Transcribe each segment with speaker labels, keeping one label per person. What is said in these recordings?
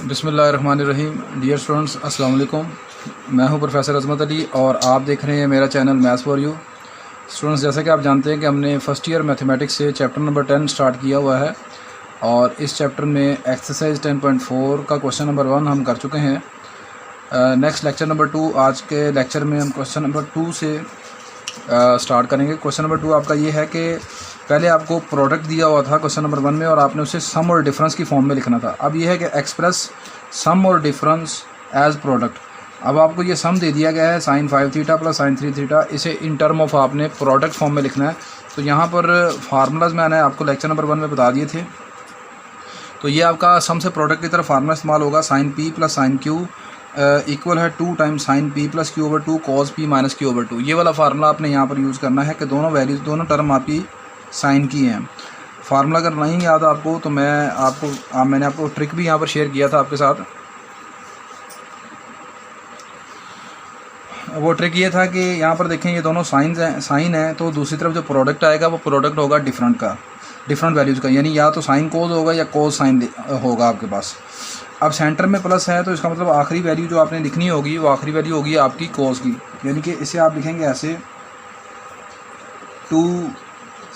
Speaker 1: बिस्मिल्लाहिर्रहमानिर्रहीम। Dear students, अस्सलाम वालेकुम। मैं हूं प्रोफेसर अज़मत अली और आप देख रहे हैं मेरा channel maths for you. Students, जैसा कि आप जानते हैं कि हमने फ़र्स्ट ईयर मैथमेटिक्स से चैप्टर नंबर 10 स्टार्ट किया हुआ है और इस चैप्टर में एक्सरसाइज 10.4 का क्वेश्चन नंबर 1 हम कर चुके हैं। नेक्स्ट लेक्चर नंबर 2, आज के लेक्चर में हम क्वेश्चन नंबर 2 से स्टार्ट करेंगे। क्वेश्चन नंबर 2 आपका ये है कि पहले आपको प्रोडक्ट दिया हुआ था क्वेश्चन नंबर 1 में और आपने उसे सम और डिफरेंस की फॉर्म में लिखना था। अब ये है कि एक्सप्रेस सम और डिफरेंस एज प्रोडक्ट। अब आपको ये सम दे दिया गया है sin 5 theta plus sin 3 theta, इसे इन टर्म ऑफ आपने प्रोडक्ट फॉर्म में लिखना है। तो यहाँ पर फार्मूलाज मैंने आपको लेक्चर नंबर 1 में बता दिए थे। तो ये आपका सम से प्रोडक्ट की तरफ फार्मूला इस्तेमाल होगा, sin p plus sin q equal है 2 times sin p plus q over 2 cos p minus q over 2। ये वाला फार्मूला आपने यहाँ पर यूज़ करना है कि दोनों वैल्यूज़, दोनों टर्म आपकी साइन की हैं। फार्मूला अगर नहीं याद आपको तो मैंने आपको ट्रिक भी यहाँ पर शेयर किया था आपके साथ। वो ट्रिक ये था कि यहाँ पर देखें, ये दोनों साइन है तो दूसरी तरफ जो प्रोडक्ट आएगा वो प्रोडक्ट होगा डिफरेंट वैल्यूज़ का, यानी या तो साइन कोज होगा या कोज साइन होगा आपके पास। अब सेंटर में प्लस है तो इसका मतलब आखिरी वैल्यू जो आपने लिखनी होगी वो आखिरी वैल्यू होगी आपकी कोज की, यानी कि इसे आप लिखेंगे ऐसे 2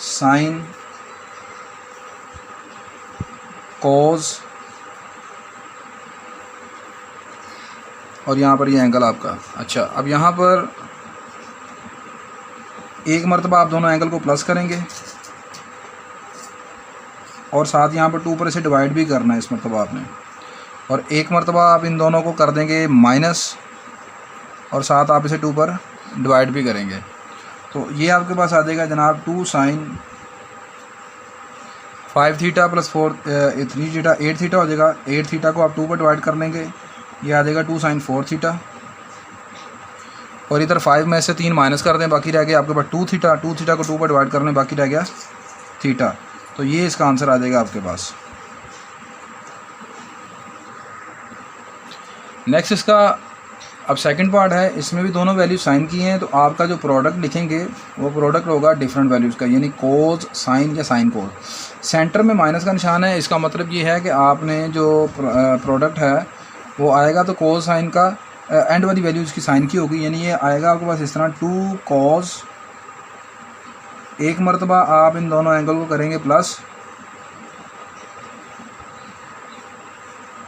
Speaker 1: साइन कोज और यहाँ पर ये एंगल आपका। अच्छा, अब यहाँ पर एक मरतबा आप दोनों एंगल को प्लस करेंगे और साथ यहाँ पर 2 पर इसे डिवाइड भी करना है इस मरतबा आपने, और एक मरतबा आप इन दोनों को कर देंगे माइनस और साथ आप इसे 2 पर डिवाइड भी करेंगे। तो ये आपके पास आ जाएगा जनाब 2 sine 5 theta plus 3 theta 8 theta हो जाएगा। 8 थीटा को आप 2 पर डिवाइड कर लेंगे, ये आ जाएगा 2 साइन 4 थीटा, और इधर 5 में से 3 माइनस कर दें, बाकी रह गया आपके पास 2 थीटा। 2 थीटा को 2 पर डिवाइड करने, बाकी रह गया थीटा। तो ये इसका आंसर आ जाएगा आपके पास। नेक्स्ट इसका अब सेकंड पार्ट है, इसमें भी दोनों वैल्यू साइन की हैं, तो आपका जो प्रोडक्ट लिखेंगे वो प्रोडक्ट होगा डिफरेंट वैल्यूज़ का, यानी कोज साइन या साइन कोज। सेंटर में माइनस का निशान है, इसका मतलब ये है कि आपने जो प्रोडक्ट है वो आएगा तो कोज साइन का एंड वाली वैल्यू इसकी साइन की होगी, यानी ये आएगा आपके पास इस तरह 2 कॉस, एक मरतबा आप इन दोनों एंगल को करेंगे प्लस,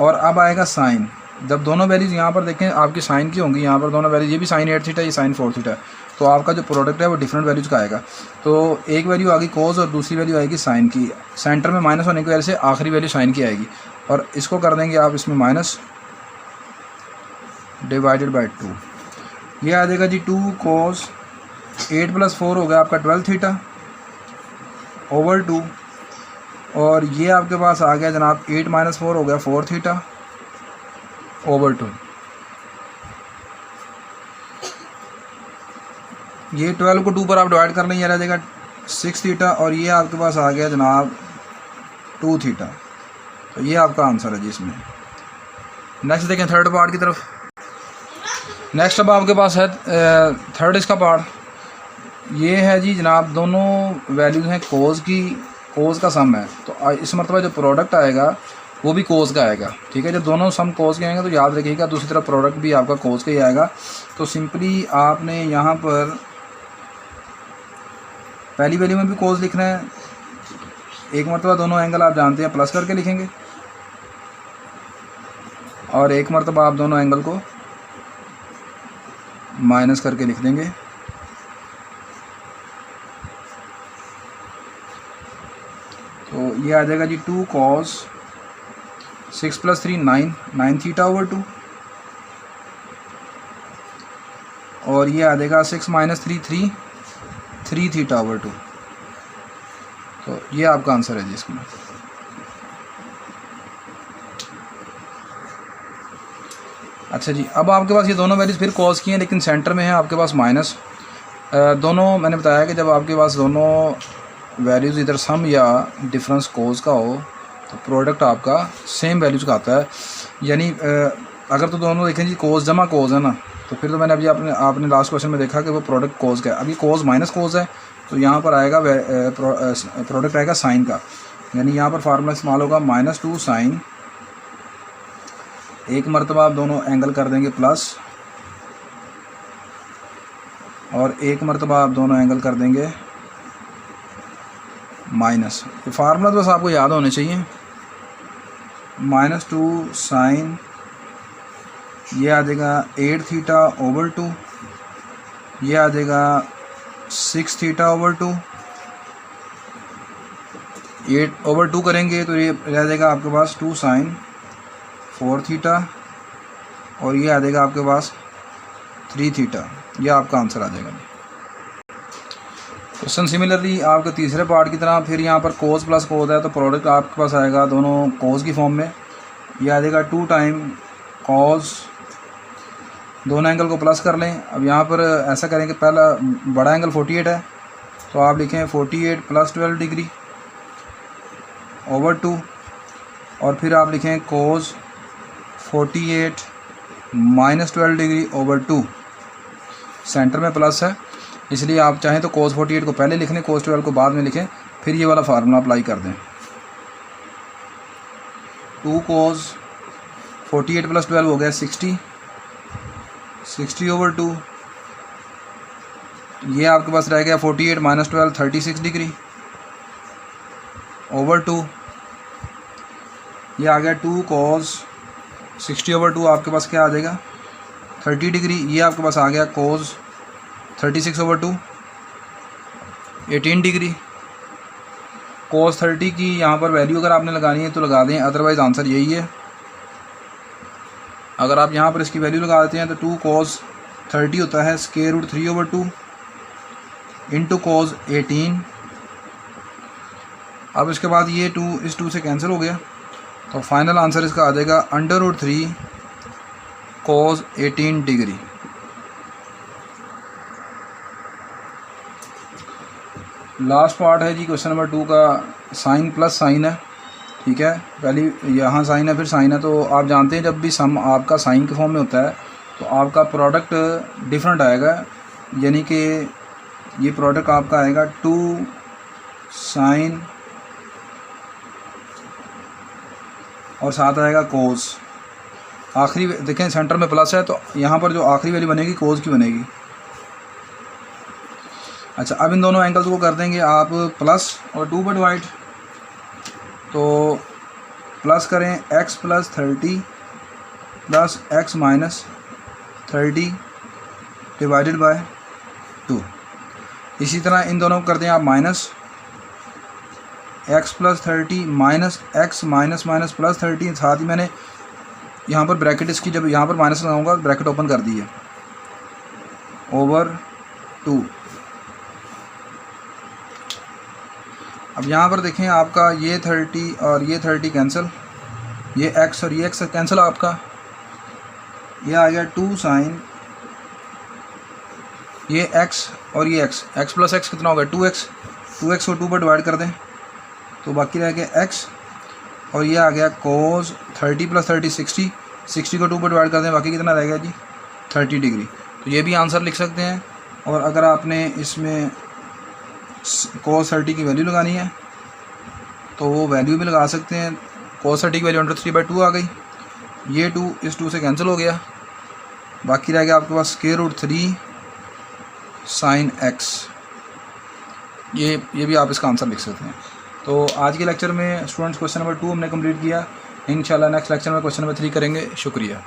Speaker 1: और अब आएगा साइन। जब दोनों वैल्यूज़ यहाँ पर देखें आपकी साइन की होंगी, यहाँ पर दोनों वैल्यूज, ये भी साइन 8 थीटा, ये साइन 4 थीटा, तो आपका जो प्रोडक्ट है वो डिफरेंट वैल्यूज़ का आएगा। तो एक वैल्यू आ गई कोज और दूसरी वैल्यू आएगी साइन की। सेंटर में माइनस होने की वजह से आखिरी वैल्यू साइन की आएगी, और इसको कर देंगे आप इसमें माइनस डिवाइडेड बाई 2। ये आ जाएगा जी 2 कोस 8 प्लस 4 हो गया आपका 12 थीटा ओवर 2, और ये आपके पास आ गया जनाब 8 माइनस 4 हो गया 4 थीटा ओवर 2। ये 12 को 2 पर आप डिवाइड कर लेंगे, रह जाएगा 6 थीटा, और ये आपके पास आ गया जनाब 2 थीटा। तो ये आपका आंसर है जी इसमें। नेक्स्ट देखें थर्ड पार्ट की तरफ। नेक्स्ट अब आपके पास है थर्ड इसका पार्ट, ये है जी जनाब दोनों वैल्यूज़ हैं कोज की, कोज का सम है, तो इस मरतबा जो प्रोडक्ट आएगा वो भी कोज का आएगा। ठीक है, जब दोनों सम कोज के आएंगे तो याद रखिएगा दूसरी तरफ प्रोडक्ट भी आपका कोज का ही आएगा। तो सिंपली आपने यहाँ पर पहली वैल्यू में भी कोज लिखना है, एक मरतबा दोनों एंगल आप जानते हैं प्लस करके लिखेंगे, और एक मरतबा आप दोनों एंगल को माइनस करके लिख देंगे। तो ये आ जाएगा जी 2 कॉस 6 प्लस 3 9 थीटा ओवर 2, और ये आ जाएगा 6 माइनस 3 थीटा ओवर 2। तो ये आपका आंसर है जी इसमें। अच्छा जी, अब आपके पास ये दोनों वैल्यूज़ फिर कॉस की हैं, लेकिन सेंटर में है आपके पास माइनस। दोनों मैंने बताया कि जब आपके पास दोनों वैल्यूज़ इधर सम या डिफरेंस कोज का हो तो प्रोडक्ट आपका सेम वैल्यूज़ का आता है। यानी अगर तो दोनों देखें जी कोज जमा कोज है ना, तो फिर तो मैंने अभी आपने लास्ट क्वेश्चन में देखा कि वो प्रोडक्ट कोज का है। अभी कोज माइनस कोज है, तो यहाँ पर आएगा प्रोडक्ट आएगा साइन का, यानी यहाँ पर फार्मूला इस्तेमाल होगा -2 साइन एक मरतबा आप दोनों एंगल कर देंगे प्लस और एक मरतबा आप दोनों एंगल कर देंगे माइनस। ये फार्मूला तो बस आपको याद होने चाहिए। -2 साइन ये आ जाएगा 8 थीटा ओवर 2, ये आ जाएगा 6 थीटा ओवर 2। 8 ओवर 2 करेंगे तो ये रह जाएगा आपके पास 2 साइन 4 थीटा और ये आ जाएगा आपके पास 3 थीटा। ये आपका आंसर आ जाएगा। क्वेश्चन सिमिलरली आपके तीसरे पार्ट की तरह फिर यहाँ पर कोस प्लस कोस है तो प्रोडक्ट आपके पास आएगा दोनों कोस की फॉर्म में। ये आ जाएगा 2 टाइम कॉस, दोनों एंगल को प्लस कर लें। अब यहाँ पर ऐसा करें कि पहला बड़ा एंगल 48 है तो आप लिखें 48 + 12 डिग्री ओवर 2 और फिर आप लिखें कोस 48 - 12 डिग्री ओवर 2। सेंटर में प्लस है इसलिए आप चाहें तो कोस 48 को पहले लिख लें, कोस 12 को बाद में लिखें, फिर ये वाला फार्मूला अप्लाई कर दें। 2 कोस 48 + 12 हो गया 60 ओवर 2। ये आपके पास रह गया 48 - 12 36 डिग्री ओवर 2। ये आ गया 2 कोस 60 ओवर 2 आपके पास क्या आ जाएगा 30 डिग्री। ये आपके पास आ गया कोस 36 ओवर 2 18 डिग्री। कोस 30 की यहाँ पर वैल्यू अगर आपने लगानी है तो लगा दें, अदरवाइज़ आंसर यही है। अगर आप यहाँ पर इसकी वैल्यू लगा देते हैं तो 2 कोस 30 होता है √3 ओवर 2 इंटू कोस 18। अब इसके बाद ये 2 इस 2 से कैंसिल हो गया तो फाइनल आंसर इसका आ जाएगा √3 कोस 18 डिग्री। लास्ट पार्ट है जी क्वेश्चन नंबर 2 का, साइन प्लस साइन है। ठीक है, पहले यहाँ साइन है फिर साइन है। तो आप जानते हैं जब भी सम आपका साइन के फॉर्म में होता है तो आपका प्रोडक्ट डिफरेंट आएगा, यानी कि ये प्रोडक्ट आपका आएगा 2 साइन और साथ आएगा कोस। आखिरी देखें सेंटर में प्लस है तो यहाँ पर जो आखिरी वैल्यू बनेगी कोस की बनेगी। अच्छा, अब इन दोनों एंगल्स को कर देंगे आप प्लस और 2 पर डिवाइड। तो प्लस करें x + 30 + x - 30 डिवाइडेड बाय 2। इसी तरह इन दोनों को कर दें आप माइनस x + 30 - x - +30। साथ ही मैंने यहाँ पर ब्रैकेट इसकी जब यहाँ पर माइनस लगाऊंगा ब्रैकेट ओपन कर दी है ओवर 2। अब यहाँ पर देखें आपका ये 30 और ये 30 कैंसिल, ये x और ये x कैंसिल आपका। ये आ गया 2 साइन, ये x और ये x + x कितना होगा 2x। 2x को 2 पर डिवाइड कर दें तो बाकी रह गया x और ये आ गया कोस 30 + 30 60 को 2 पर डिवाइड कर दें, बाकी कितना रह गया जी 30 डिग्री। तो ये भी आंसर लिख सकते हैं। और अगर आपने इसमें कोस 30 की वैल्यू लगानी है तो वो वैल्यू भी लगा सकते हैं। कोस 30 की वैल्यू √3/2 आ गई। ये 2 इस 2 से कैंसिल हो गया, बाकी रह गया आपके पास √3 साइन x। ये भी आप इसका आंसर लिख सकते हैं। तो आज के लेक्चर में स्टूडेंट्स क्वेश्चन नंबर 2 हमने कंप्लीट किया। इंशाल्लाह नेक्स्ट लेक्चर में क्वेश्चन नंबर 3 करेंगे। शुक्रिया।